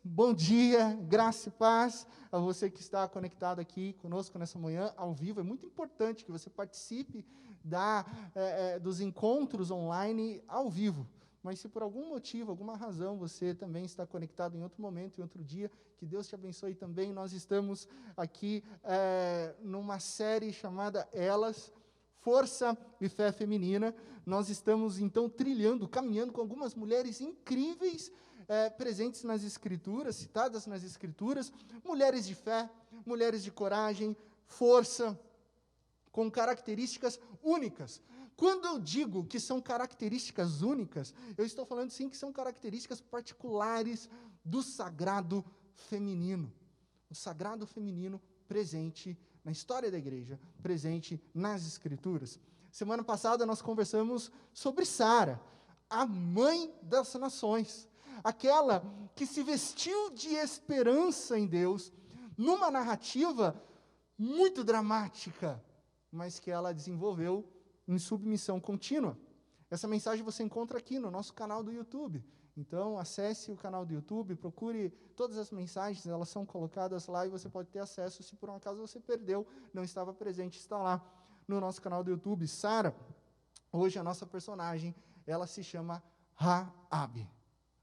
bom dia, graça e paz a você que está conectado aqui conosco nessa manhã, ao vivo. É muito importante que você participe dos encontros online ao vivo. Mas se por algum motivo, alguma razão, você também está conectado em outro momento, em outro dia, que Deus te abençoe também. Nós estamos aqui numa série chamada Elas, Força e Fé Feminina. Nós estamos, então, caminhando com algumas mulheres incríveis, presentes nas Escrituras, citadas nas Escrituras, mulheres de fé, mulheres de coragem, força, com características únicas. Quando eu digo que são características únicas, eu estou falando sim que são características particulares do sagrado feminino. O sagrado feminino presente na história da igreja, presente nas Escrituras. Semana passada nós conversamos sobre Sara, a mãe das nações, aquela que se vestiu de esperança em Deus, numa narrativa muito dramática, mas que ela desenvolveu em submissão contínua. Essa mensagem você encontra aqui no nosso canal do YouTube. Então, acesse o canal do YouTube, procure todas as mensagens, elas são colocadas lá e você pode ter acesso. Se por um acaso você perdeu, não estava presente, está lá no nosso canal do YouTube. Sara, hoje a nossa personagem, ela se chama Raabe.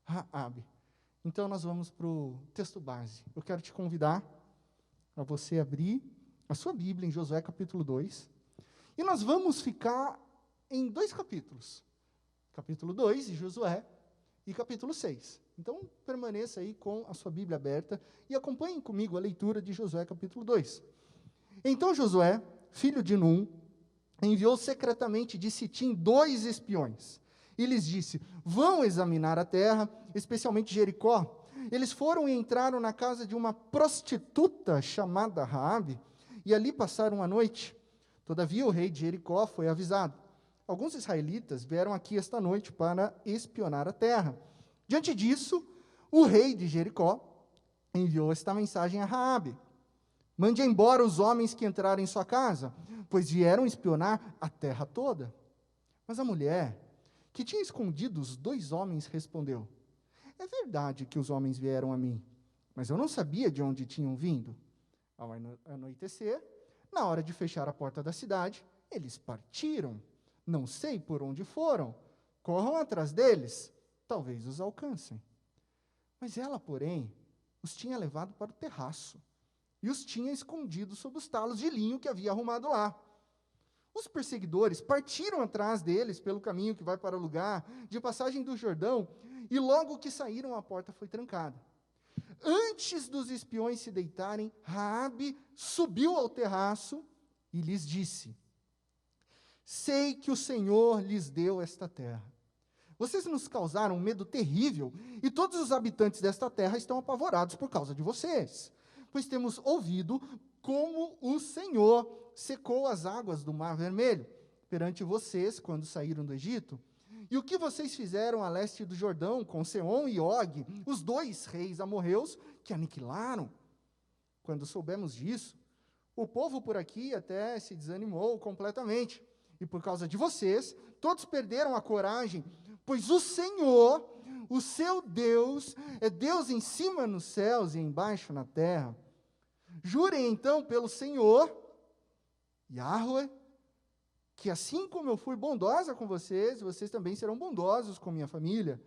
Raabe. Então, nós vamos para o texto base. Eu quero te convidar a você abrir a sua Bíblia em Josué capítulo 2. E nós vamos ficar em 2 capítulos. Capítulo 2 de Josué e capítulo 6. Então, permaneça aí com a sua Bíblia aberta e acompanhem comigo a leitura de Josué capítulo 2. Então Josué, filho de Num, enviou secretamente de Sitim 2 espiões. E lhes disse: vão examinar a terra, especialmente Jericó. Eles foram e entraram na casa de uma prostituta chamada Raabe, e ali passaram a noite. Todavia o rei de Jericó foi avisado: alguns israelitas vieram aqui esta noite para espionar a terra. Diante disso, o rei de Jericó enviou esta mensagem a Raabe: mande embora os homens que entraram em sua casa, pois vieram espionar a terra toda. Mas a mulher, que tinha escondido os 2 homens, respondeu: é verdade que os homens vieram a mim, mas eu não sabia de onde tinham vindo. Ao anoitecer, na hora de fechar a porta da cidade, eles partiram. Não sei por onde foram. Corram atrás deles, talvez os alcancem. Mas ela, porém, os tinha levado para o terraço e os tinha escondido sob os talos de linho que havia arrumado lá. Os perseguidores partiram atrás deles pelo caminho que vai para o lugar de passagem do Jordão, e logo que saíram, a porta foi trancada. Antes dos espiões se deitarem, Raabe subiu ao terraço e lhes disse: sei que o Senhor lhes deu esta terra. Vocês nos causaram um medo terrível, e todos os habitantes desta terra estão apavorados por causa de vocês, pois temos ouvido como o Senhor secou as águas do Mar Vermelho perante vocês quando saíram do Egito, e o que vocês fizeram a leste do Jordão com Seom e Og, os 2 reis amorreus que aniquilaram. Quando soubemos disso, o povo por aqui até se desanimou completamente, e por causa de vocês, todos perderam a coragem, pois o Senhor, o seu Deus, é Deus em cima nos céus e embaixo na terra. Jurem então pelo Senhor, Yahweh, que assim como eu fui bondosa com vocês, vocês também serão bondosos com minha família.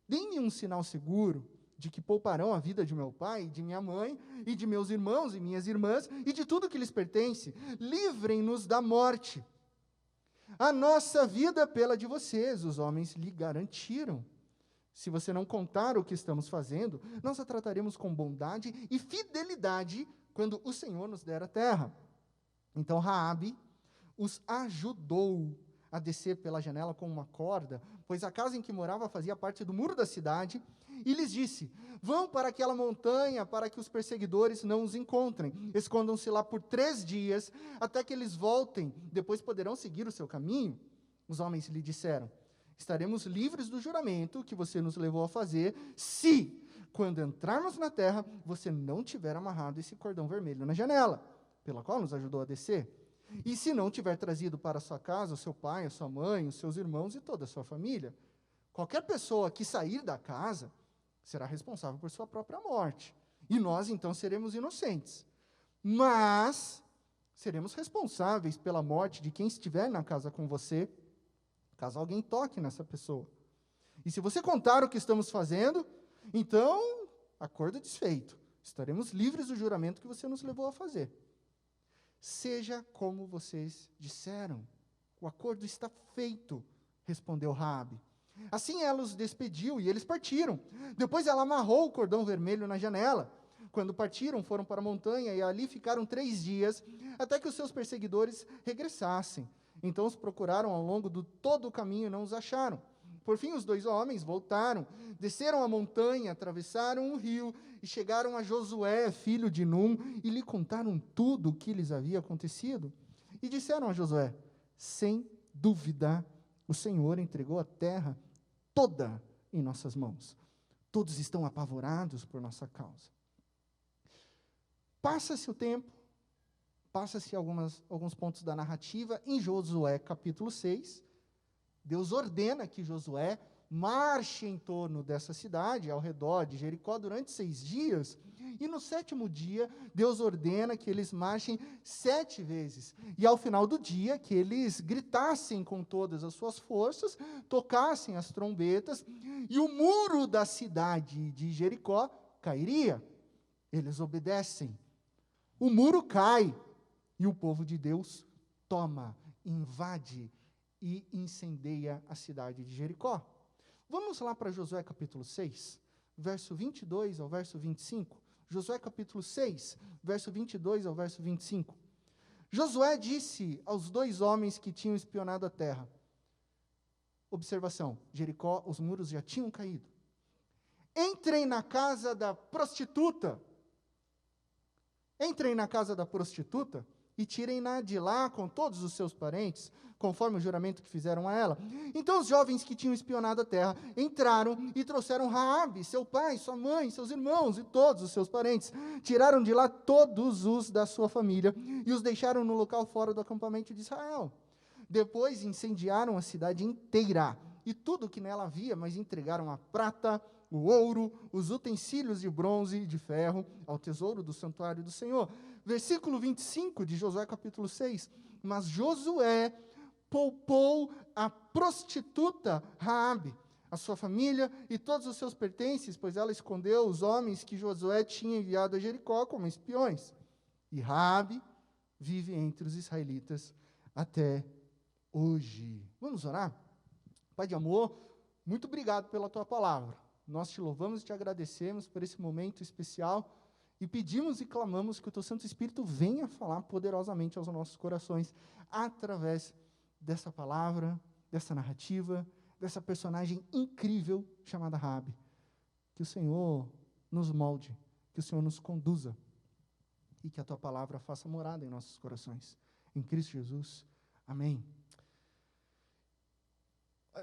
Deem-me um sinal seguro de que pouparão a vida de meu pai, de minha mãe, e de meus irmãos e minhas irmãs, e de tudo que lhes pertence. Livrem-nos da morte. A nossa vida pela de vocês, os homens lhe garantiram. Se você não contar o que estamos fazendo, nós a trataremos com bondade e fidelidade quando o Senhor nos der a terra. Então Raabe os ajudou a descer pela janela com uma corda, pois a casa em que morava fazia parte do muro da cidade, e lhes disse: vão para aquela montanha para que os perseguidores não os encontrem. Escondam-se lá por 3 dias, até que eles voltem, depois poderão seguir o seu caminho. Os homens lhe disseram: estaremos livres do juramento que você nos levou a fazer, se, quando entrarmos na terra, você não tiver amarrado esse cordão vermelho na janela, pela qual nos ajudou a descer. E se não tiver trazido para a sua casa o seu pai, a sua mãe, os seus irmãos e toda a sua família. Qualquer pessoa que sair da casa será responsável por sua própria morte. E nós, então, seremos inocentes. Mas seremos responsáveis pela morte de quem estiver na casa com você, caso alguém toque nessa pessoa. E se você contar o que estamos fazendo, então, acordo desfeito. Estaremos livres do juramento que você nos levou a fazer. Seja como vocês disseram. O acordo está feito, respondeu Raabe. Assim ela os despediu e eles partiram. Depois ela amarrou o cordão vermelho na janela. Quando partiram, foram para a montanha e ali ficaram 3 dias, até que os seus perseguidores regressassem. Então os procuraram ao longo de todo o caminho e não os acharam. Por fim, os 2 homens voltaram, desceram a montanha, atravessaram o rio e chegaram a Josué, filho de Num, e lhe contaram tudo o que lhes havia acontecido. E disseram a Josué: sem dúvida, o Senhor entregou a terra toda em nossas mãos. Todos estão apavorados por nossa causa. Passa-se o tempo, passa-se alguns pontos da narrativa. Em Josué, capítulo 6, Deus ordena que Josué marche em torno dessa cidade, ao redor de Jericó, durante 6 dias. E no 7º dia, Deus ordena que eles marchem 7 vezes. E ao final do dia, que eles gritassem com todas as suas forças, tocassem as trombetas, e o muro da cidade de Jericó cairia. Eles obedecem. O muro cai, e o povo de Deus toma, invade e incendeia a cidade de Jericó. Vamos lá para Josué capítulo 6, verso 22 ao verso 25. Josué capítulo 6, verso 22 ao verso 25. Josué disse aos 2 homens que tinham espionado a terra. Observação, Jericó, os muros já tinham caído. Entrem na casa da prostituta. Entrem na casa da prostituta e tirem-na de lá com todos os seus parentes, conforme o juramento que fizeram a ela. Então os jovens que tinham espionado a terra entraram e trouxeram Raabe, seu pai, sua mãe, seus irmãos e todos os seus parentes. Tiraram de lá todos os da sua família e os deixaram no local fora do acampamento de Israel. Depois incendiaram a cidade inteira e tudo o que nela havia, mas entregaram a prata, o ouro, os utensílios de bronze e de ferro ao tesouro do santuário do Senhor. Versículo 25 de Josué capítulo 6. Mas Josué poupou a prostituta Raabe, a sua família e todos os seus pertences, pois ela escondeu os homens que Josué tinha enviado a Jericó como espiões. E Raabe vive entre os israelitas até hoje. Vamos orar? Pai de amor, muito obrigado pela tua palavra. Nós te louvamos e te agradecemos por esse momento especial e pedimos e clamamos que o teu Santo Espírito venha falar poderosamente aos nossos corações através dessa palavra, dessa narrativa, dessa personagem incrível chamada Raabe. Que o Senhor nos molde, que o Senhor nos conduza e que a tua palavra faça morada em nossos corações. Em Cristo Jesus. Amém.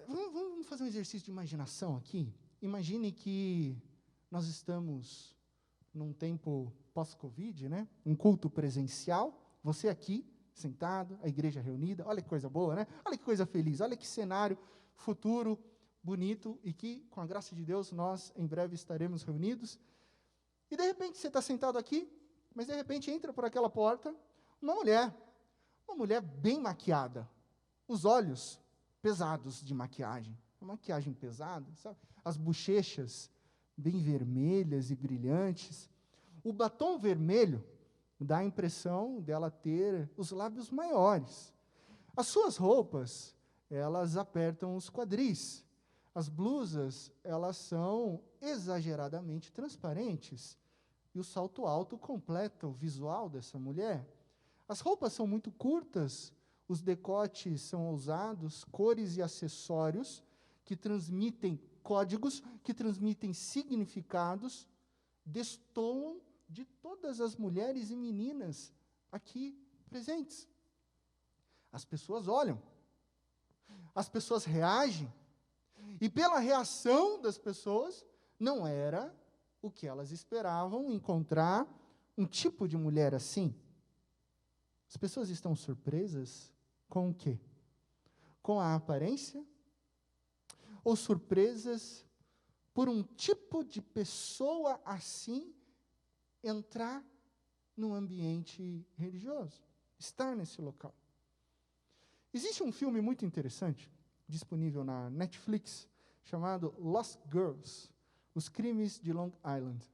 Vamos fazer um exercício de imaginação aqui? Imagine que nós estamos num tempo pós-Covid, né? Um culto presencial, você aqui, sentado, a igreja reunida, olha que coisa boa, né? Olha que coisa feliz, olha que cenário futuro, bonito, e que, com a graça de Deus, nós em breve estaremos reunidos. E de repente você está sentado aqui, mas de repente entra por aquela porta uma mulher bem maquiada, os olhos pesados de maquiagem, uma maquiagem pesada, sabe? As bochechas bem vermelhas e brilhantes. O batom vermelho dá a impressão dela ter os lábios maiores. As suas roupas, elas apertam os quadris. As blusas, elas são exageradamente transparentes. E o salto alto completa o visual dessa mulher. As roupas são muito curtas, os decotes são ousados, cores e acessórios que transmitem códigos, que transmitem significados, destoam de todas as mulheres e meninas aqui presentes. As pessoas olham, as pessoas reagem, e pela reação das pessoas, não era o que elas esperavam encontrar um tipo de mulher assim. As pessoas estão surpresas com o quê? Com a aparência? Ou surpresas por um tipo de pessoa assim entrar no ambiente religioso, estar nesse local. Existe um filme muito interessante, disponível na Netflix, chamado Lost Girls, Os Crimes de Long Island.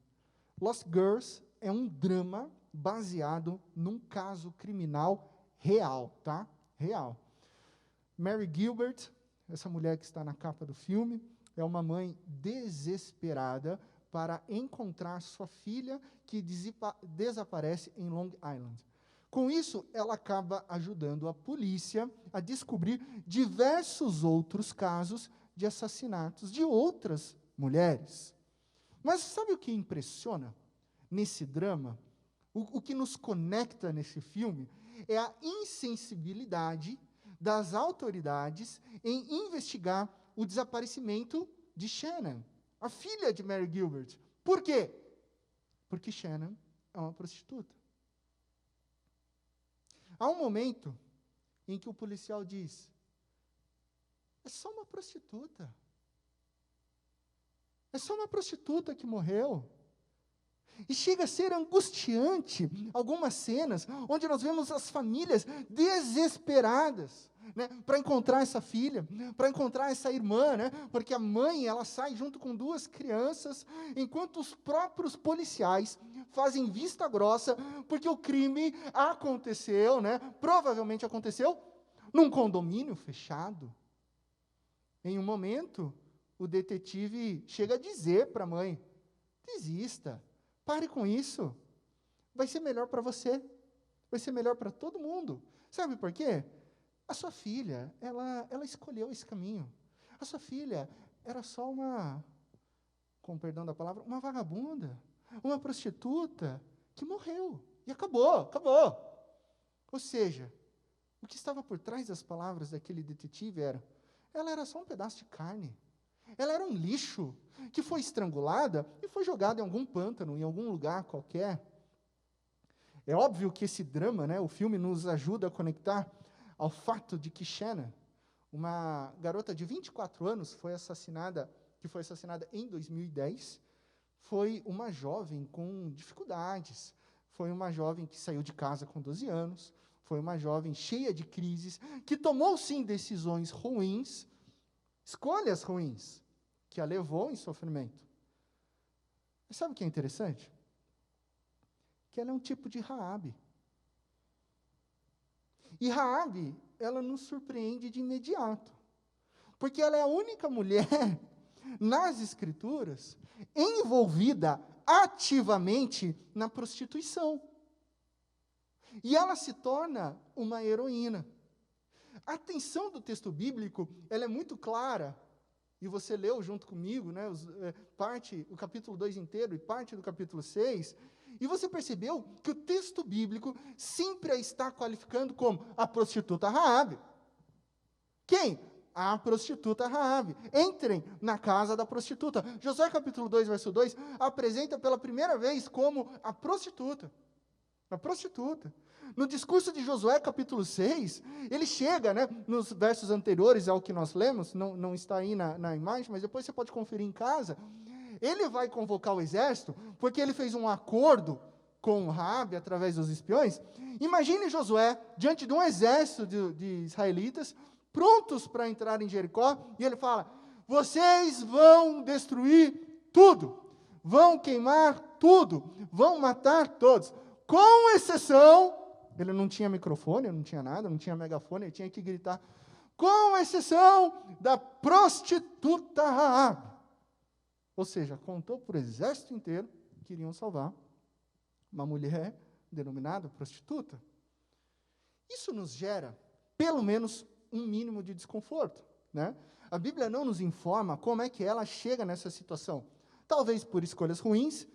Lost Girls é um drama baseado num caso criminal real, tá? Real. Mary Gilbert, essa mulher que está na capa do filme, é uma mãe desesperada para encontrar sua filha que desaparece em Long Island. Com isso, ela acaba ajudando a polícia a descobrir diversos outros casos de assassinatos de outras mulheres. Mas sabe o que impressiona nesse drama? O que nos conecta nesse filme é a insensibilidade das autoridades em investigar o desaparecimento de Shannon, a filha de Mary Gilbert. Por quê? Porque Shannon é uma prostituta. Há um momento em que o policial diz: é só uma prostituta. É só uma prostituta que morreu. E chega a ser angustiante algumas cenas onde nós vemos as famílias desesperadas, né, para encontrar essa filha, para encontrar essa irmã, né, porque a mãe ela sai junto com duas crianças, enquanto os próprios policiais fazem vista grossa, porque o crime aconteceu, né, provavelmente aconteceu num condomínio fechado. Em um momento, o detetive chega a dizer para a mãe: desista. Pare com isso. Vai ser melhor para você. Vai ser melhor para todo mundo. Sabe por quê? A sua filha, ela escolheu esse caminho. A sua filha era só com perdão da palavra, uma vagabunda, uma prostituta que morreu. E acabou. Ou seja, o que estava por trás das palavras daquele detetive ela era só um pedaço de carne. Ela era um lixo que foi estrangulada e foi jogada em algum pântano, em algum lugar qualquer. É óbvio que esse drama, né, o filme nos ajuda a conectar ao fato de que Shannon, uma garota de 24 anos, que foi assassinada em 2010, foi uma jovem com dificuldades, foi uma jovem que saiu de casa com 12 anos, foi uma jovem cheia de crises, que tomou, sim, decisões ruins, escolhas ruins, que a levou em sofrimento. Mas sabe o que é interessante? Que ela é um tipo de Raabe. E Raabe, ela nos surpreende de imediato, porque ela é a única mulher nas Escrituras envolvida ativamente na prostituição. E ela se torna uma heroína. A atenção do texto bíblico, ela é muito clara, e você leu junto comigo, né, o capítulo 2 inteiro e parte do capítulo 6, e você percebeu que o texto bíblico sempre a está qualificando como a prostituta Raabe. Quem? A prostituta Raabe. Entrem na casa da prostituta. Josué capítulo 2, verso 2, apresenta pela primeira vez como a prostituta. A prostituta. No discurso de Josué, capítulo 6, ele chega, né, nos versos anteriores ao que nós lemos, não está aí na imagem, mas depois você pode conferir em casa. Ele vai convocar o exército, porque ele fez um acordo com Raabe, através dos espiões. Imagine Josué, diante de um exército de israelitas, prontos para entrar em Jericó, e ele fala: vocês vão destruir tudo, vão queimar tudo, vão matar todos, com exceção... Ele não tinha microfone, não tinha nada, não tinha megafone, ele tinha que gritar, com exceção da prostituta Raabe. Ou seja, contou para o exército inteiro que iriam salvar uma mulher denominada prostituta. Isso nos gera, pelo menos, um mínimo de desconforto, né? A Bíblia não nos informa como é que ela chega nessa situação. Talvez por escolhas ruins,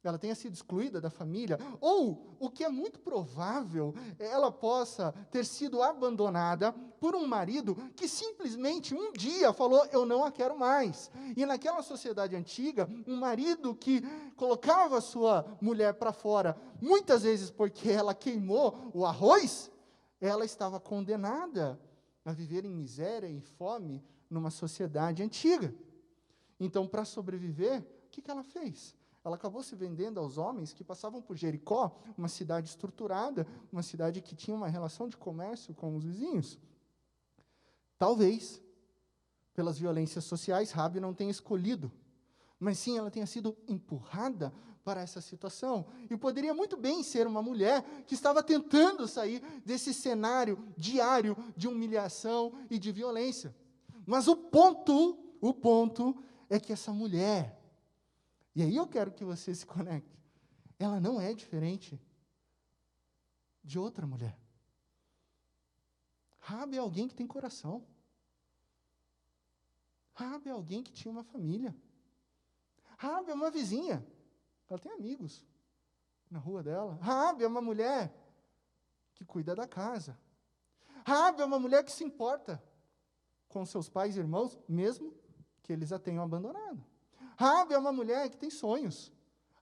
ela tenha sido excluída da família, ou, o que é muito provável, ela possa ter sido abandonada por um marido que simplesmente um dia falou: eu não a quero mais. E naquela sociedade antiga, um marido que colocava a sua mulher para fora, muitas vezes porque ela queimou o arroz, ela estava condenada a viver em miséria e fome numa sociedade antiga. Então, para sobreviver, o que ela fez? Ela acabou se vendendo aos homens que passavam por Jericó, uma cidade estruturada, uma cidade que tinha uma relação de comércio com os vizinhos. Talvez, pelas violências sociais, Raabe não tenha escolhido, mas sim ela tenha sido empurrada para essa situação. E poderia muito bem ser uma mulher que estava tentando sair desse cenário diário de humilhação e de violência. Mas o ponto é que essa mulher, e aí eu quero que você se conecte, ela não é diferente de outra mulher. Raabe é alguém que tem coração. Raabe é alguém que tinha uma família. Raabe é uma vizinha. Ela tem amigos na rua dela. Raabe é uma mulher que cuida da casa. Raabe é uma mulher que se importa com seus pais e irmãos, mesmo que eles a tenham abandonado. Raabe é uma mulher que tem sonhos.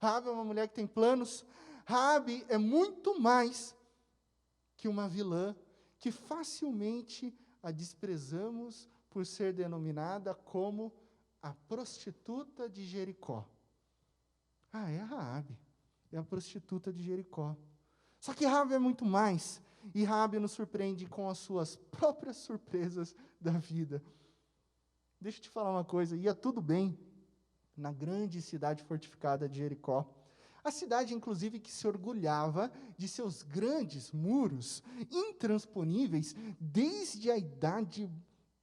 Raabe é uma mulher que tem planos. Raabe é muito mais que uma vilã que facilmente a desprezamos por ser denominada como a prostituta de Jericó. É a Raabe, é a prostituta de Jericó. Só que Raabe é muito mais, e Raabe nos surpreende com as suas próprias surpresas da vida. Deixa eu te falar uma coisa, ia tudo bem na grande cidade fortificada de Jericó. A cidade, inclusive, que se orgulhava de seus grandes muros, intransponíveis desde a idade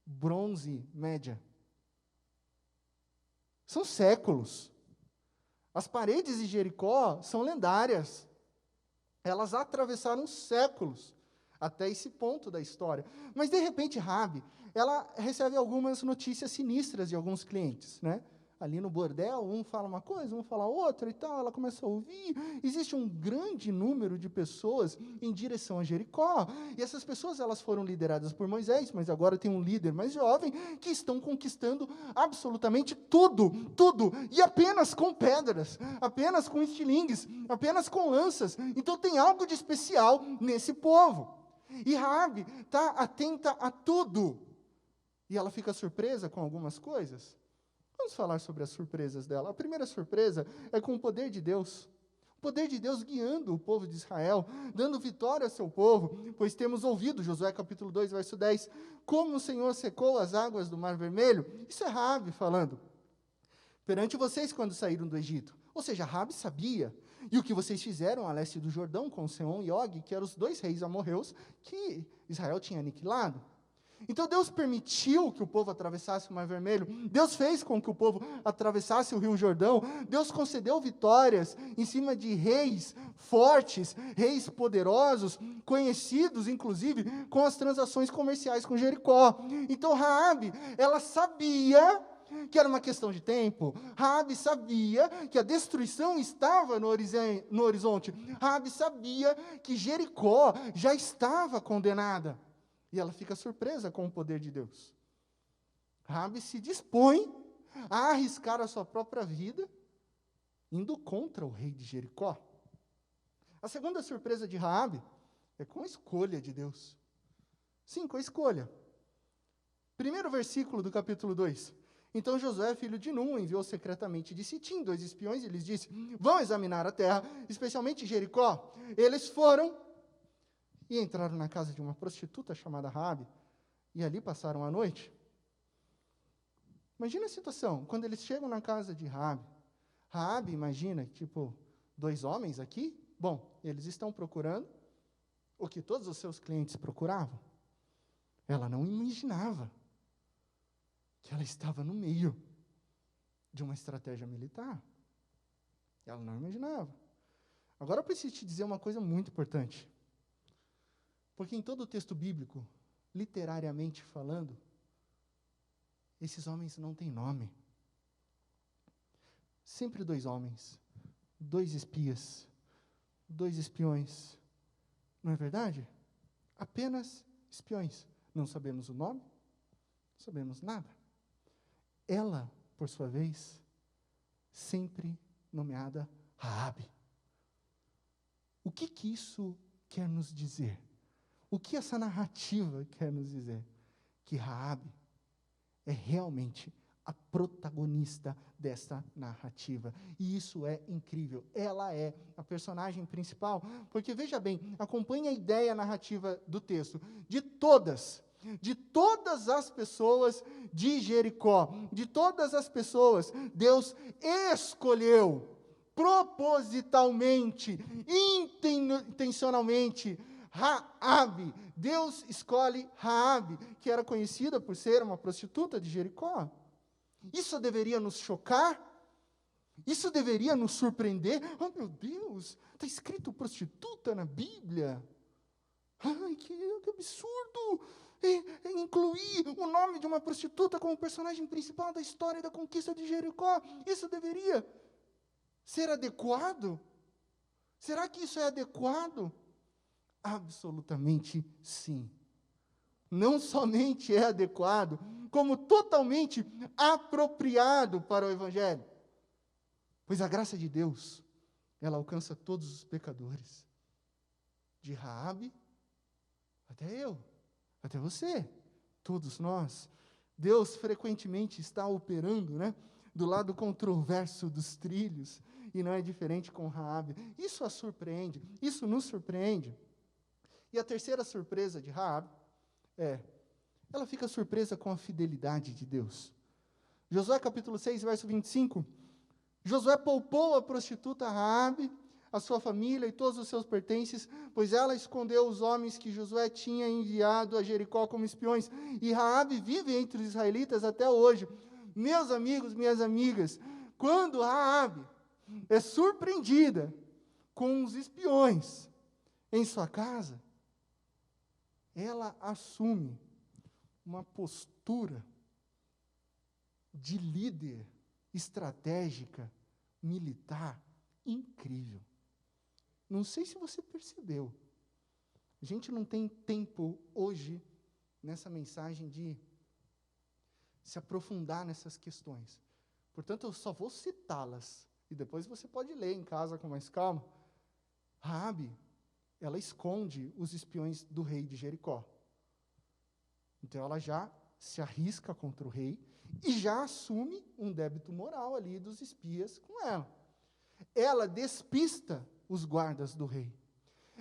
bronze média. São séculos. As paredes de Jericó são lendárias. Elas atravessaram séculos até esse ponto da história. Mas, de repente, Raabe, ela recebe algumas notícias sinistras de alguns clientes, né? Ali no bordel, um fala uma coisa, um fala outra e tal, ela começa a ouvir. Existe um grande número de pessoas em direção a Jericó, e essas pessoas elas foram lideradas por Moisés, mas agora tem um líder mais jovem, que estão conquistando absolutamente tudo, e apenas com pedras, apenas com estilingues, apenas com lanças. Então tem algo de especial nesse povo. E Raabe está atenta a tudo, e ela fica surpresa com algumas coisas. Vamos falar sobre as surpresas dela. A primeira surpresa é com o poder de Deus. O poder de Deus guiando o povo de Israel, dando vitória ao seu povo, pois temos ouvido, Josué capítulo 2, verso 10, como o Senhor secou as águas do Mar Vermelho. Isso é Raabe falando. Perante vocês quando saíram do Egito. Ou seja, Raabe sabia. E o que vocês fizeram a leste do Jordão com Seom e Og, que eram os 2 reis amorreus que Israel tinha aniquilado. Então Deus permitiu que o povo atravessasse o Mar Vermelho, Deus fez com que o povo atravessasse o Rio Jordão, Deus concedeu vitórias em cima de reis fortes, reis poderosos, conhecidos inclusive com as transações comerciais com Jericó. Então Raabe, ela sabia que era uma questão de tempo. Raabe sabia que a destruição estava no horizonte. Raabe sabia que Jericó já estava condenada. E ela fica surpresa com o poder de Deus. Raabe se dispõe a arriscar a sua própria vida, indo contra o rei de Jericó. A segunda surpresa de Raabe é com a escolha de Deus. Sim, com a escolha. Primeiro versículo do capítulo 2. Então Josué, filho de Nun, enviou secretamente de Sitim 2 espiões e lhes disse: vão examinar a terra, especialmente Jericó. Eles foram e entraram na casa de uma prostituta chamada Raabe, e ali passaram a noite. Imagina a situação, quando eles chegam na casa de Raabe. Raabe, imagina, 2 homens aqui? Bom, eles estão procurando o que todos os seus clientes procuravam. Ela não imaginava que ela estava no meio de uma estratégia militar. Ela não imaginava. Agora eu preciso te dizer uma coisa muito importante. Porque em todo o texto bíblico, literariamente falando, esses homens não têm nome. Sempre 2 homens, 2 espias, 2 espiões. Não é verdade? Apenas espiões. Não sabemos o nome, não sabemos nada. Ela, por sua vez, sempre nomeada Raabe. O que isso quer nos dizer? O que essa narrativa quer nos dizer? Que Raabe é realmente a protagonista desta narrativa. E isso é incrível. Ela é a personagem principal, porque, veja bem, acompanhe a ideia narrativa do texto. De todas as pessoas de Jericó, de todas as pessoas, Deus escolheu propositalmente, intencionalmente, Raabe. Deus escolhe Raabe, que era conhecida por ser uma prostituta de Jericó. Isso deveria nos chocar? Isso deveria nos surpreender? Oh, meu Deus, está escrito prostituta na Bíblia? Ai, que absurdo! Incluir o nome de uma prostituta como personagem principal da história da conquista de Jericó. Isso deveria ser adequado? Será que isso é adequado? Absolutamente sim. Não somente é adequado, como totalmente apropriado para o Evangelho. Pois a graça de Deus, ela alcança todos os pecadores. De Raabe até eu, até você, todos nós. Deus frequentemente está operando, do lado controverso dos trilhos, e não é diferente com Raabe. Isso a surpreende, isso nos surpreende. E a terceira surpresa de Raabe ela fica surpresa com a fidelidade de Deus. Josué capítulo 6, verso 25. Josué poupou a prostituta Raabe, a sua família e todos os seus pertences, pois ela escondeu os homens que Josué tinha enviado a Jericó como espiões. E Raabe vive entre os israelitas até hoje. Meus amigos, minhas amigas, quando Raabe é surpreendida com os espiões em sua casa, ela assume uma postura de líder estratégica, militar, incrível. Não sei se você percebeu. A gente não tem tempo hoje, nessa mensagem, de se aprofundar nessas questões. Portanto, eu só vou citá-las. E depois você pode ler em casa com mais calma. Raabe, ela esconde os espiões do rei de Jericó. Então, ela já se arrisca contra o rei e já assume um débito moral ali dos espias com ela. Ela despista os guardas do rei.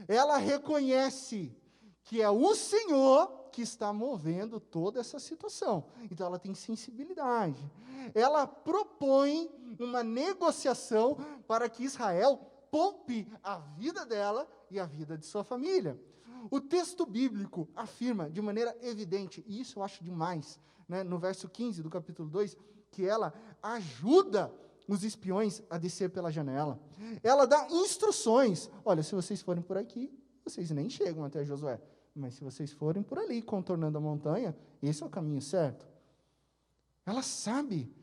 Ela reconhece que é o Senhor que está movendo toda essa situação. Então, ela tem sensibilidade. Ela propõe uma negociação para que Israel poupe a vida dela e a vida de sua família. O texto bíblico afirma de maneira evidente, e isso eu acho demais, no verso 15 do capítulo 2, que ela ajuda os espiões a descer pela janela. Ela dá instruções. Olha, se vocês forem por aqui, vocês nem chegam até Josué. Mas se vocês forem por ali, contornando a montanha, esse é o caminho certo. Ela sabe,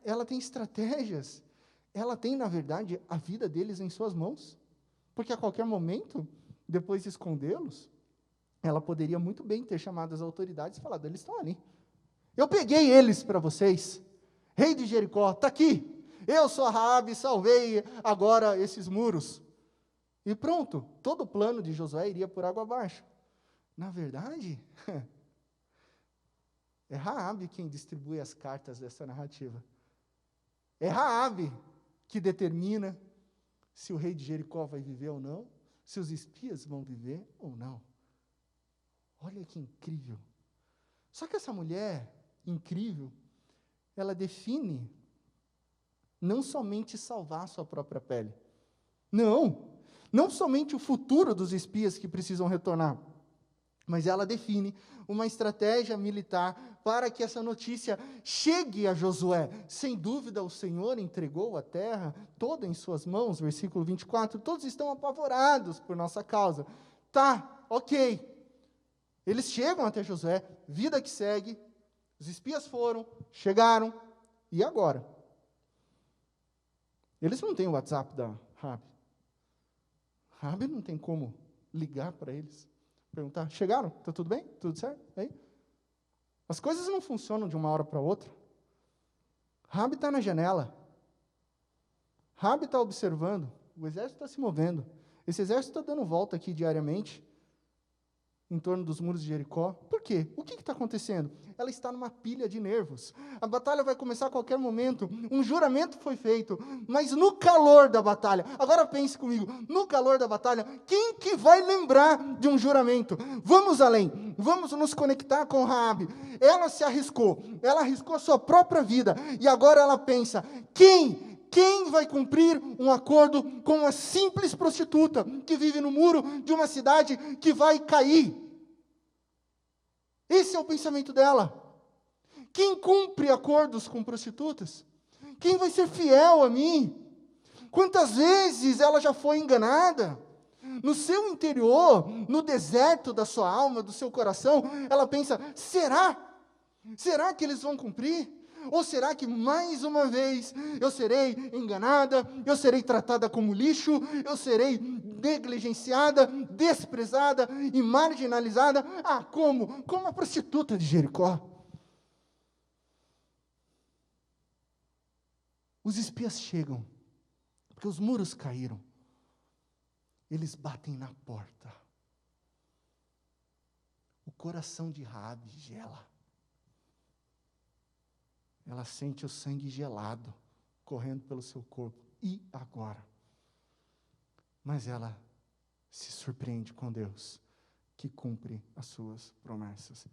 ela tem estratégias. Ela tem, na verdade, a vida deles em suas mãos. Porque a qualquer momento, depois de escondê-los, ela poderia muito bem ter chamado as autoridades e falado, eles estão ali. Eu peguei eles para vocês. Rei de Jericó, está aqui. Eu sou a Raabe, salvei agora esses muros. E pronto, todo o plano de Josué iria por água abaixo. Na verdade, é Raabe quem distribui as cartas dessa narrativa. É Raabe que determina se o rei de Jericó vai viver ou não, se os espias vão viver ou não. Olha que incrível. Só que essa mulher incrível, ela define não somente salvar a sua própria pele. Não somente o futuro dos espias que precisam retornar, mas ela define uma estratégia militar para que essa notícia chegue a Josué. Sem dúvida, o Senhor entregou a terra toda em suas mãos, versículo 24, todos estão apavorados por nossa causa. Tá, ok. Eles chegam até Josué, vida que segue, os espias foram, chegaram, e agora? Eles não têm o WhatsApp da Raabe. Raabe não tem como ligar para eles, perguntar, chegaram? Está tudo bem? Tudo certo? Aí? As coisas não funcionam de uma hora para outra. Raabe está na janela. Raabe está observando. O exército está se movendo. Esse exército está dando volta aqui diariamente. em torno dos muros de Jericó. Por quê? O que está acontecendo? Ela está numa pilha de nervos. A batalha vai começar a qualquer momento. Um juramento foi feito, mas no calor da batalha, agora pense comigo, no calor da batalha, quem que vai lembrar de um juramento? Vamos além, vamos nos conectar com Raabe. Ela se arriscou, ela arriscou a sua própria vida, e agora ela pensa, quem vai cumprir um acordo com uma simples prostituta que vive no muro de uma cidade que vai cair? Esse é o pensamento dela. Quem cumpre acordos com prostitutas? Quem vai ser fiel a mim? Quantas vezes ela já foi enganada? No seu interior, no deserto da sua alma, do seu coração, ela pensa, será? Será que eles vão cumprir? Ou será que mais uma vez eu serei enganada, eu serei tratada como lixo, eu serei negligenciada, desprezada e marginalizada? Ah, como? Como a prostituta de Jericó. Os espias chegam, porque os muros caíram. Eles batem na porta. O coração de Raabe gela. Ela sente o sangue gelado correndo pelo seu corpo. E agora? Mas ela se surpreende com Deus, que cumpre as suas promessas.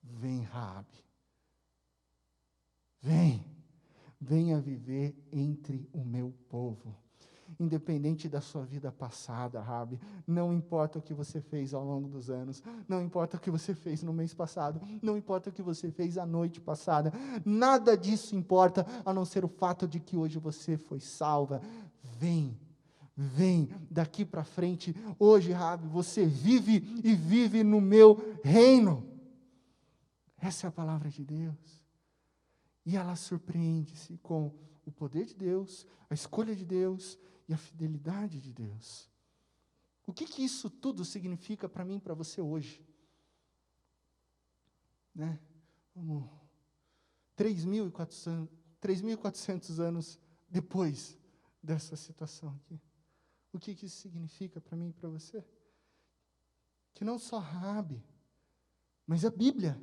Vem, Raabe. Venha viver entre o meu povo. Independente da sua vida passada, Raabe, não importa o que você fez ao longo dos anos, não importa o que você fez no mês passado, não importa o que você fez a noite passada, nada disso importa, a não ser o fato de que hoje você foi salva. Vem, daqui para frente, hoje, Raabe, você vive e vive no meu reino. Essa é a palavra de Deus. E ela surpreende-se com o poder de Deus, a escolha de Deus e a fidelidade de Deus. O que isso tudo significa para mim e para você hoje? Né? 3.400 anos depois dessa situação aqui. O que isso significa para mim e para você? Que não só Raabe, mas a Bíblia,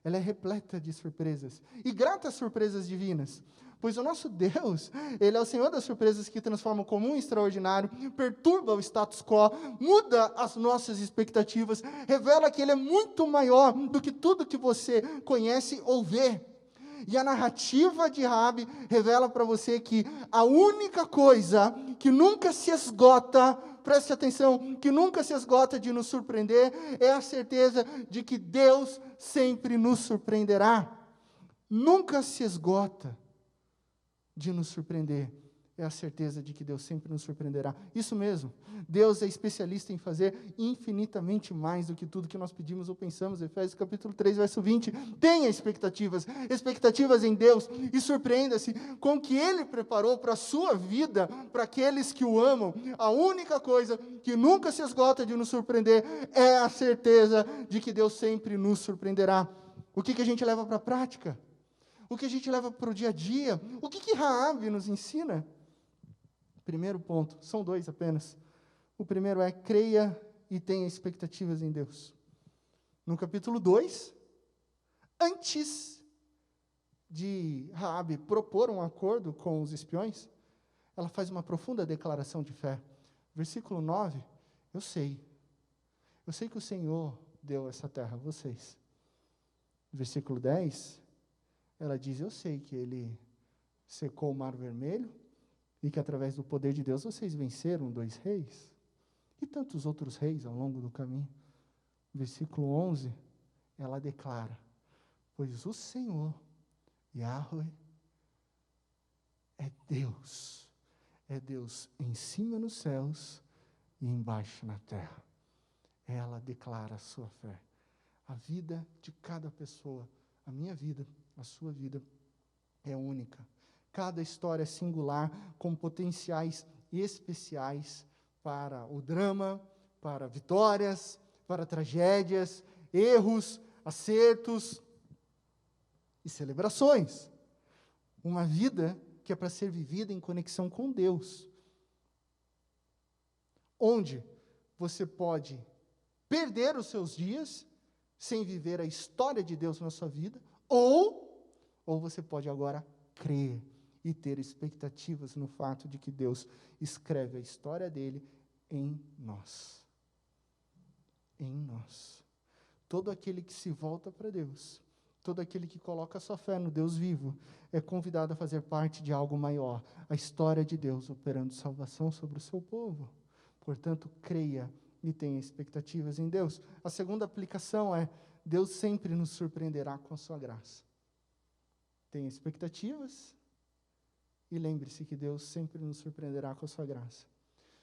ela é repleta de surpresas, e gratas surpresas divinas, pois o nosso Deus, Ele é o Senhor das surpresas que transforma o comum em extraordinário, perturba o status quo, muda as nossas expectativas, revela que Ele é muito maior do que tudo que você conhece ou vê. E a narrativa de Raabe revela para você que a única coisa que nunca se esgota, preste atenção, que nunca se esgota de nos surpreender, é a certeza de que Deus sempre nos surpreenderá. Nunca se esgota de nos surpreender, é a certeza de que Deus sempre nos surpreenderá. Isso mesmo, Deus é especialista em fazer infinitamente mais do que tudo que nós pedimos ou pensamos. Efésios capítulo 3, verso 20. Tenha expectativas em Deus, e surpreenda-se com o que Ele preparou para a sua vida, para aqueles que o amam. A única coisa que nunca se esgota de nos surpreender é a certeza de que Deus sempre nos surpreenderá. O que a gente leva para a prática? O que a gente leva para o dia a dia? O que Raabe nos ensina? Primeiro ponto, são dois apenas. O primeiro é, creia e tenha expectativas em Deus. No capítulo 2, antes de Raabe propor um acordo com os espiões, ela faz uma profunda declaração de fé. Versículo 9, eu sei que o Senhor deu essa terra a vocês. Versículo 10, ela diz, eu sei que Ele secou o Mar Vermelho, e que através do poder de Deus vocês venceram 2 reis, e tantos outros reis ao longo do caminho. Versículo 11, ela declara, pois o Senhor, Yahweh, é Deus em cima nos céus e embaixo na terra. Ela declara a sua fé. A vida de cada pessoa, a minha vida, a sua vida, é única. Cada história é singular, com potenciais especiais para o drama, para vitórias, para tragédias, erros, acertos e celebrações. Uma vida que é para ser vivida em conexão com Deus. Onde você pode perder os seus dias sem viver a história de Deus na sua vida, ou você pode agora crer e ter expectativas no fato de que Deus escreve a história dele em nós. Em nós. Todo aquele que se volta para Deus, todo aquele que coloca a sua fé no Deus vivo, é convidado a fazer parte de algo maior, a história de Deus operando salvação sobre o seu povo. Portanto, creia e tenha expectativas em Deus. A segunda aplicação é: Deus sempre nos surpreenderá com a sua graça. Tenha expectativas e lembre-se que Deus sempre nos surpreenderá com a sua graça.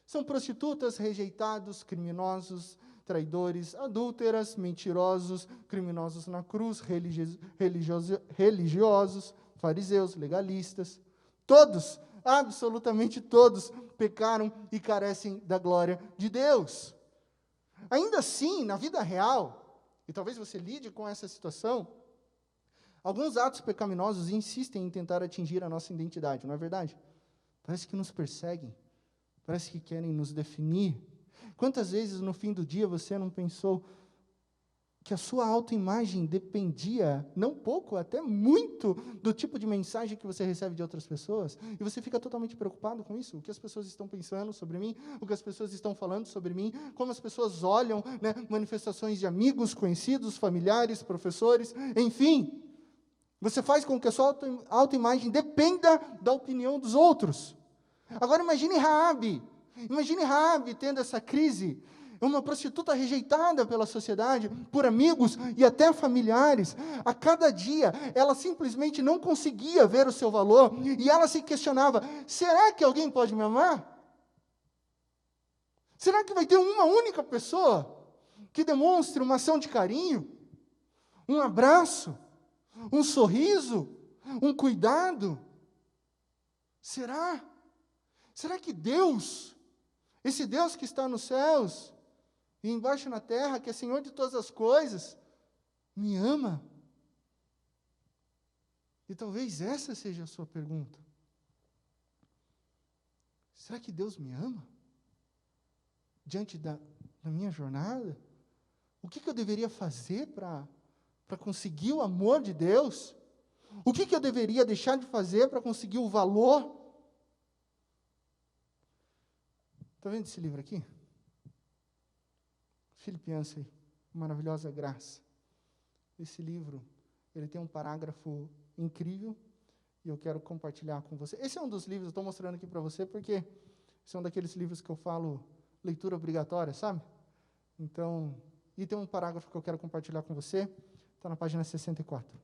São prostitutas, rejeitados, criminosos, traidores, adúlteras, mentirosos, criminosos na cruz, religiosos, fariseus, legalistas. Todos, absolutamente todos, pecaram e carecem da glória de Deus. Ainda assim, na vida real, e talvez você lide com essa situação, alguns atos pecaminosos insistem em tentar atingir a nossa identidade, não é verdade? Parece que nos perseguem, parece que querem nos definir. Quantas vezes no fim do dia você não pensou que a sua autoimagem dependia, não pouco, até muito, do tipo de mensagem que você recebe de outras pessoas, e você fica totalmente preocupado com isso? O que as pessoas estão pensando sobre mim, o que as pessoas estão falando sobre mim, como as pessoas olham, né, manifestações de amigos, conhecidos, familiares, professores, enfim. Você faz com que a sua autoimagem dependa da opinião dos outros. Agora imagine Raabe tendo essa crise, uma prostituta rejeitada pela sociedade, por amigos e até familiares. A cada dia, ela simplesmente não conseguia ver o seu valor, e ela se questionava: será que alguém pode me amar? Será que vai ter uma única pessoa que demonstre uma ação de carinho, um abraço, um sorriso, um cuidado? Será? Será que Deus, esse Deus que está nos céus e embaixo na terra, que é Senhor de todas as coisas, me ama? E talvez essa seja a sua pergunta. Será que Deus me ama? Diante da minha jornada? O que eu deveria fazer para conseguir o amor de Deus? O que eu deveria deixar de fazer para conseguir o valor? Está vendo esse livro aqui? Philip Yancey, Maravilhosa Graça. Esse livro, ele tem um parágrafo incrível e eu quero compartilhar com você. Esse é um dos livros, eu estou mostrando aqui para você, porque esse é um daqueles livros que eu falo leitura obrigatória, sabe? Então, e tem um parágrafo que eu quero compartilhar com você, está na página 64.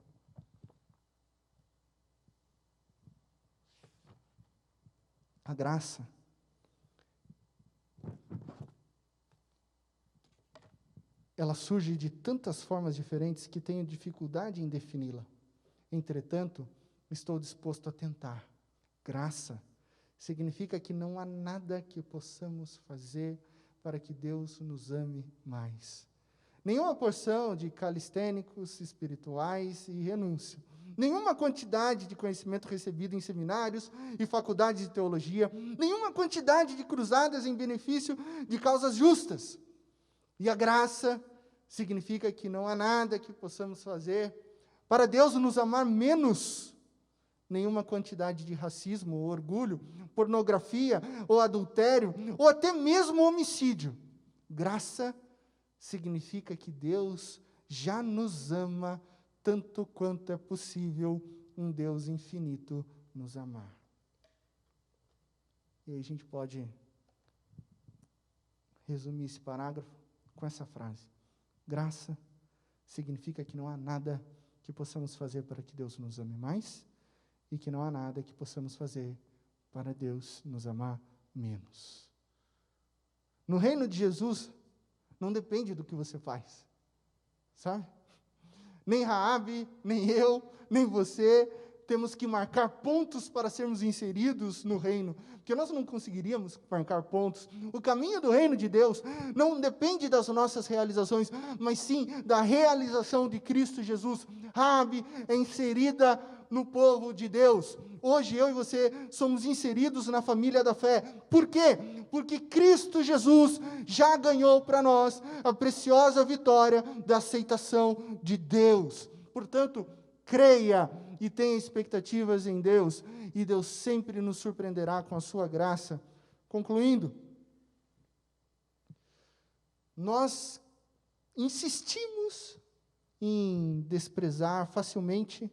A graça ela surge de tantas formas diferentes que tenho dificuldade em defini-la. Entretanto, estou disposto a tentar. Graça significa que não há nada que possamos fazer para que Deus nos ame mais. Nenhuma porção de calistênicos espirituais e renúncia. Nenhuma quantidade de conhecimento recebido em seminários e faculdades de teologia. Nenhuma quantidade de cruzadas em benefício de causas justas. E a graça significa que não há nada que possamos fazer para Deus nos amar menos. Nenhuma quantidade de racismo, ou orgulho, pornografia, ou adultério, ou até mesmo homicídio. Graça significa que Deus já nos ama tanto quanto é possível um Deus infinito nos amar. E aí a gente pode resumir esse parágrafo com essa frase: graça significa que não há nada que possamos fazer para que Deus nos ame mais, e que não há nada que possamos fazer para Deus nos amar menos. No reino de Jesus, não depende do que você faz, sabe? Nem Raabe, nem eu, nem você temos que marcar pontos para sermos inseridos no reino, porque nós não conseguiríamos marcar pontos. O caminho do reino de Deus não depende das nossas realizações, mas sim da realização de Cristo Jesus. Raabe é inserida no povo de Deus. Hoje eu e você somos inseridos na família da fé. Por quê? Porque Cristo Jesus já ganhou para nós a preciosa vitória da aceitação de Deus. Portanto, creia e tenha expectativas em Deus, e Deus sempre nos surpreenderá com a sua graça. Concluindo, nós insistimos em desprezar facilmente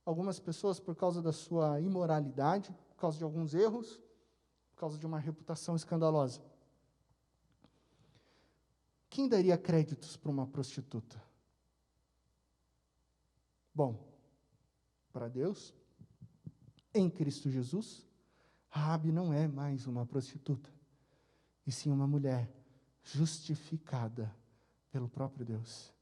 algumas pessoas por causa da sua imoralidade, por causa de alguns erros, por causa de uma reputação escandalosa. Quem daria créditos para uma prostituta? Bom, para Deus, em Cristo Jesus, Raabe não é mais uma prostituta, e sim uma mulher justificada pelo próprio Deus.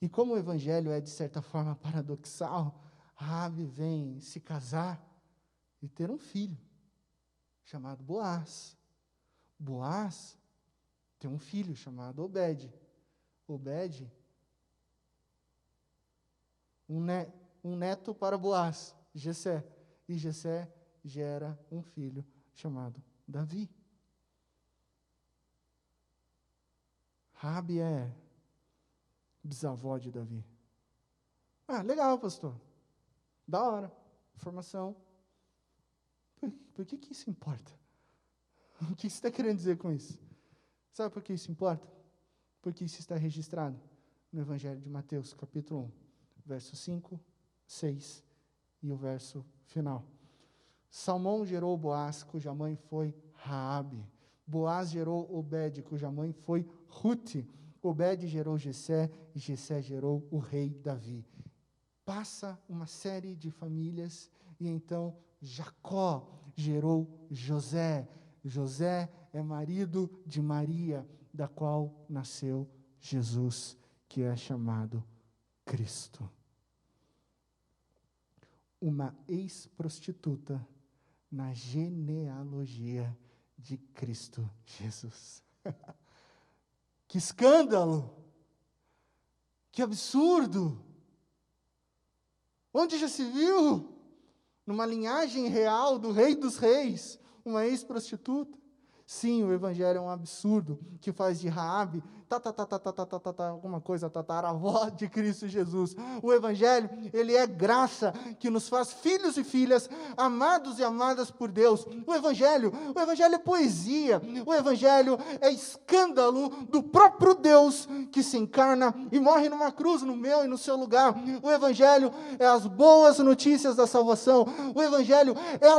E como o evangelho é, de certa forma, paradoxal, Raabe vem se casar e ter um filho, chamado Boaz. Boaz tem um filho chamado Obed. Obed, um neto para Boaz, Jessé. E Jessé gera um filho chamado Davi. Raabe é bisavó de Davi. Ah, legal, pastor. Da hora. Informação. Por que isso importa? O que você está querendo dizer com isso? Sabe por que isso importa? Porque isso está registrado no Evangelho de Mateus, capítulo 1, verso 5, 6 e o verso final. Salmão gerou Boaz, cuja mãe foi Raabe. Boaz gerou Obed, cuja mãe foi Rute. Obed gerou Jessé, e Jessé gerou o rei Davi. Passa uma série de famílias, e então Jacó gerou José. José é marido de Maria, da qual nasceu Jesus, que é chamado Cristo. Uma ex-prostituta na genealogia de Cristo Jesus. Que escândalo! Que absurdo! Onde já se viu? Numa linhagem real do Rei dos Reis, uma ex-prostituta? Sim, o evangelho é um absurdo, que faz de Raabe, alguma coisa, tataravó de Cristo Jesus. O evangelho, ele é graça, que nos faz filhos e filhas, amados e amadas por Deus. O evangelho é poesia, o evangelho é escândalo do próprio Deus, que se encarna e morre numa cruz no meu e no seu lugar. O evangelho é as boas notícias da salvação. O evangelho é a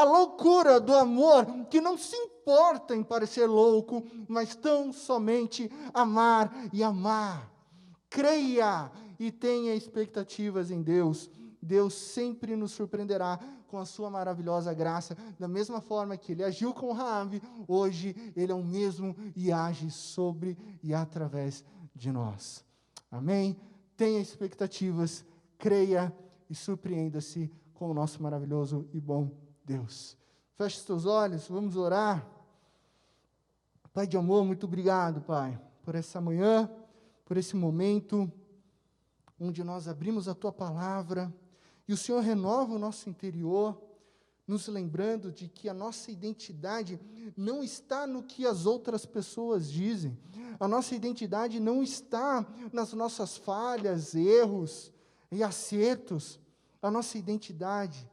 loucura do amor, que não se importa em parecer louco, mas tão somente amar e amar. Creia e tenha expectativas em Deus. Deus sempre nos surpreenderá com a sua maravilhosa graça, da mesma forma que Ele agiu com Raabe, hoje Ele é o mesmo e age sobre e através de nós. Amém? Tenha expectativas, creia e surpreenda-se com o nosso maravilhoso e bom Deus. Feche os teus olhos, vamos orar. Pai de amor, muito obrigado, Pai, por essa manhã, por esse momento, onde nós abrimos a Tua palavra, e o Senhor renova o nosso interior, nos lembrando de que a nossa identidade não está no que as outras pessoas dizem, a nossa identidade não está nas nossas falhas, erros e acertos, a nossa identidade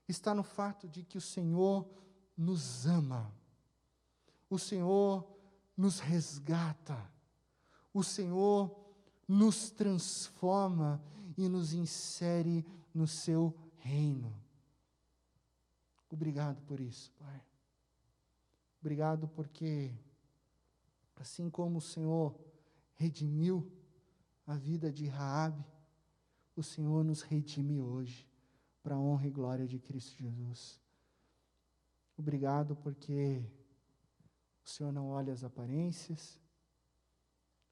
está no fato de que o Senhor nos ama, o Senhor nos resgata, o Senhor nos transforma e nos insere no seu reino. Obrigado por isso, Pai. Obrigado porque, assim como o Senhor redimiu a vida de Raabe, o Senhor nos redime hoje, para a honra e glória de Cristo Jesus. Obrigado porque o Senhor não olha as aparências,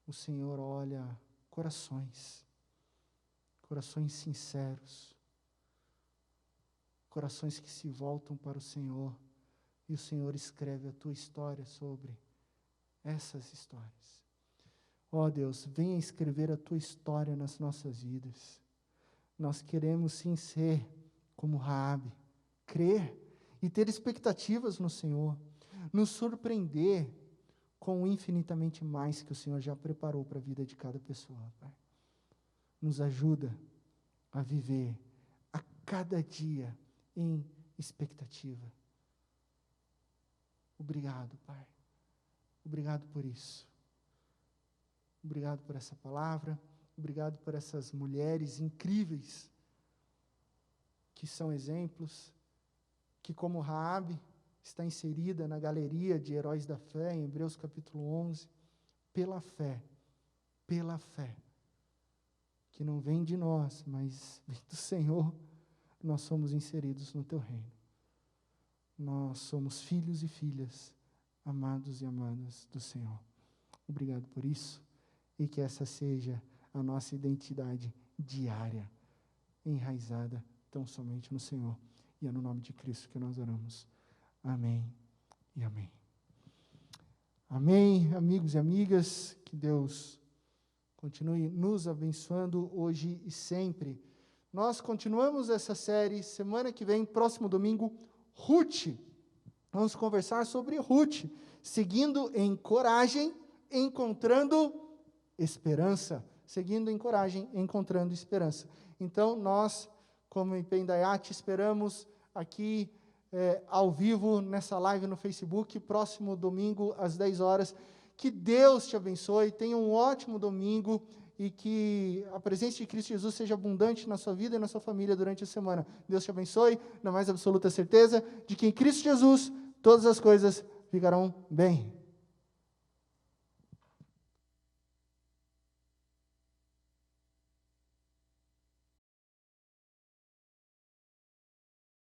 o Senhor olha corações sinceros, corações que se voltam para o Senhor, e o Senhor escreve a Tua história sobre essas histórias. Ó Deus, venha escrever a Tua história nas nossas vidas. Nós queremos sim ser como Raabe, crer e ter expectativas no Senhor, nos surpreender com o infinitamente mais que o Senhor já preparou para a vida de cada pessoa, Pai. Nos ajuda a viver a cada dia em expectativa. Obrigado, Pai. Obrigado por isso. Obrigado por essa palavra. Obrigado por essas mulheres incríveis que são exemplos, que como Raabe está inserida na galeria de heróis da fé, em Hebreus capítulo 11, pela fé, que não vem de nós, mas vem do Senhor, nós somos inseridos no teu reino. Nós somos filhos e filhas, amados e amadas do Senhor. Obrigado por isso, e que essa seja a nossa identidade diária, enraizada tão somente no Senhor. E é no nome de Cristo que nós oramos. Amém e amém. Amém, amigos e amigas, que Deus continue nos abençoando hoje e sempre. Nós continuamos essa série, semana que vem, próximo domingo, Ruth. Vamos conversar sobre Ruth, seguindo em coragem, encontrando esperança. Seguindo em coragem, encontrando esperança. Então, nós, como em Pendaiate, esperamos aqui ao vivo, nessa live no Facebook, próximo domingo, às 10 horas. Que Deus te abençoe, tenha um ótimo domingo e que a presença de Cristo Jesus seja abundante na sua vida e na sua família durante a semana. Deus te abençoe, na mais absoluta certeza de que em Cristo Jesus todas as coisas ficarão bem.